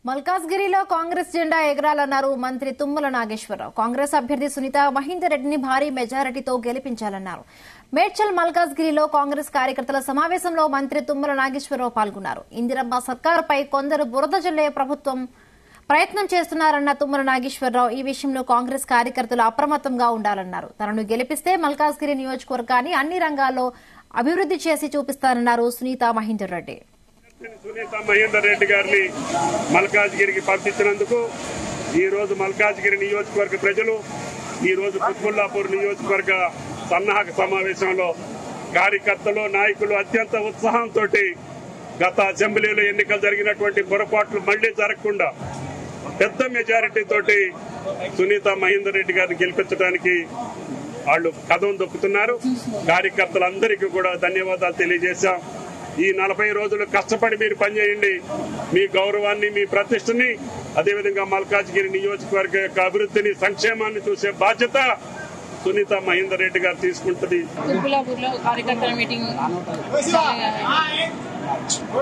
మల్కాజ్గిరిలో కాంగ్రెస్ జెండా ఎగరాలన్నారు మంత్రి తుమ్మల నాగేశ్వరరావు. కాంగ్రెస్ అభ్యర్థి సునీత మహేందర్ రెడ్డిని భారీ మెజారిటీతో గెలిపించాలన్నారు. మేడ్చల్ మల్కాజ్గిరిలో కాంగ్రెస్ కార్యకర్తల సమావేశంలో మంత్రి తుమ్మల నాగేశ్వరరావు పాల్గొన్నారు. ఇందిరమ్మ సర్కారుపై కొందరు బురద జల్లే ప్రభుత్వం ప్రయత్నం చేస్తున్నారన్న తుమ్మల నాగేశ్వరరావు ఈ విషయంలో కాంగ్రెస్ కార్యకర్తలు అప్రమత్తంగా ఉండాలన్నారు. తనను గెలిపిస్తే మల్కాజ్గిరి నియోజకవర్గాన్ని అన్ని రంగాల్లో అభివృద్ది చేసి చూపిస్తారన్నారు సునీత మహేందర్ రెడ్డి. సునీత మహేందర్ రెడ్డి గారిని మల్కాజ్గిరికి పంపించినందుకు ఈ రోజు మల్కాజ్గిరి నియోజకవర్గ ప్రజలు ఈ రోజు కుత్బుల్లాపూర్ నియోజకవర్గ సన్నాహక సమావేశంలో కార్యకర్తలు నాయకులు అత్యంత ఉత్సాహంతో గత అసెంబ్లీలో ఎన్నికలు జరిగినటువంటి పొరపాట్లు మళ్లీ జరగకుండా పెద్ద మెజారిటీ తోటి సునీత మహేందర్ రెడ్డి గారిని గెలిపించడానికి వాళ్ళు కథం దొక్కుతున్నారు. కార్యకర్తలందరికీ కూడా ధన్యవాదాలు తెలియజేశాం. ఈ 40 రోజులు కష్టపడి మీరు పనిచేయండి. మీ గౌరవాన్ని, మీ ప్రతిష్టని, అదేవిధంగా మల్కాజ్గిరి నియోజకవర్గ యొక్క అభివృద్ధిని, సంక్షేమాన్ని చూసే బాధ్యత సునీత మహేందర్ రెడ్డి గారు తీసుకుంటుంది. కుత్బుల్లాపూర్లో కార్యకర్తల మీటింగ్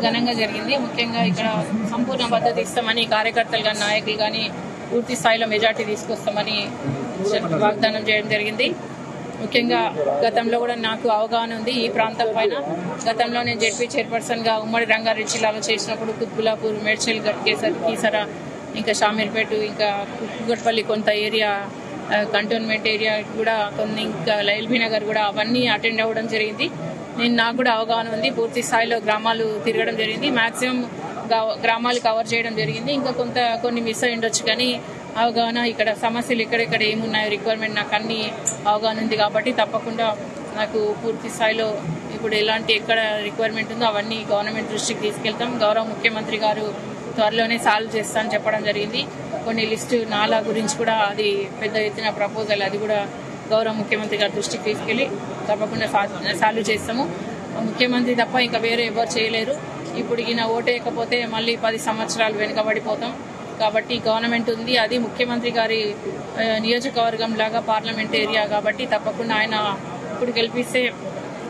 ఘనంగా జరిగింది. ముఖ్యంగా ఇక్కడ సంపూర్ణ మద్దతు ఇస్తామని కార్యకర్తలు కానీ నాయకులు కానీ పూర్తి స్థాయిలో మెజార్టీ తీసుకొస్తామని వాగ్దానం చేయడం జరిగింది. ముఖ్యంగా గతంలో కూడా నాకు అవగాహన ఉంది ఈ ప్రాంతం పైన. గతంలో నేను జెడ్పీ చైర్పర్సన్ గా ఉమ్మడి రంగారెడ్డి జిల్లాలో చేసినప్పుడు కుత్బుల్లాపూర్, మేడ్చల్, కీసర, ఇంకా షామీర్పేట, ఇంకా కుక్కట్పల్లి కొంత ఏరియా, కంటోన్మెంట్ ఏరియా కూడా కొన్ని, ఇంకా లైల్బీ నగర్ కూడా అవన్నీ అటెండ్ అవ్వడం జరిగింది. నాకు కూడా అవగాహన ఉంది. పూర్తి స్థాయిలో గ్రామాలు తిరగడం జరిగింది. మాక్సిమం గ్రామాలు కవర్ చేయడం జరిగింది. ఇంకా కొన్ని మిస్ అయి ఉండొచ్చు, కానీ అవగాహన, ఇక్కడ సమస్యలు ఎక్కడెక్కడ ఏమున్నాయో రిక్వైర్మెంట్ నాకు అన్ని అవగాహన ఉంది. కాబట్టి తప్పకుండా నాకు పూర్తి స్థాయిలో ఇప్పుడు ఎక్కడ రిక్వైర్మెంట్ ఉందో అవన్నీ గవర్నమెంట్ దృష్టికి తీసుకెళ్తాం. గౌరవ ముఖ్యమంత్రి గారు త్వరలోనే సాల్వ్ చేస్తానని చెప్పడం జరిగింది. కొన్ని లిస్టు నాలా గురించి కూడా అది పెద్ద ఎత్తున ప్రపోజల్, అది కూడా గౌరవ ముఖ్యమంత్రి గారి దృష్టికి తీసుకెళ్లి తప్పకుండా సాల్వ్ చేస్తాము. ముఖ్యమంత్రి తప్ప ఇంకా వేరే ఎవరు చేయలేరు. ఇప్పుడు ఈయన ఓటేయకపోతే మళ్ళీ 10 సంవత్సరాలు వెనుకబడిపోతాం. కాబట్టి గవర్నమెంట్ ఉంది, అది ముఖ్యమంత్రి గారి నియోజకవర్గం లాగా పార్లమెంట్ ఏరియా. కాబట్టి తప్పకుండా ఆయన ఇప్పుడు గెలిపిస్తే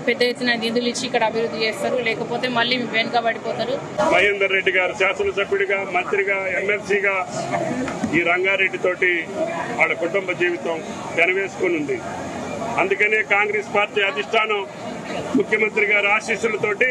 పెద్ద ఎత్తున నిధులు ఇచ్చి ఇక్కడ అభివృద్ధి చేస్తారు, లేకపోతే మళ్ళీ వెనుకబడిపోతారు. మహేందర్ రెడ్డి గారు శాసనసభ్యుడిగా, మంత్రిగా, ఎమ్మెల్సీగా ఈ రంగారెడ్డి తోటి వాళ్ళ కుటుంబ జీవితం పెనవేసుకుని ఉంది. అందుకనే కాంగ్రెస్ పార్టీ అధిష్టానం ముఖ్యమంత్రి గారి ఆశీస్సులతోటి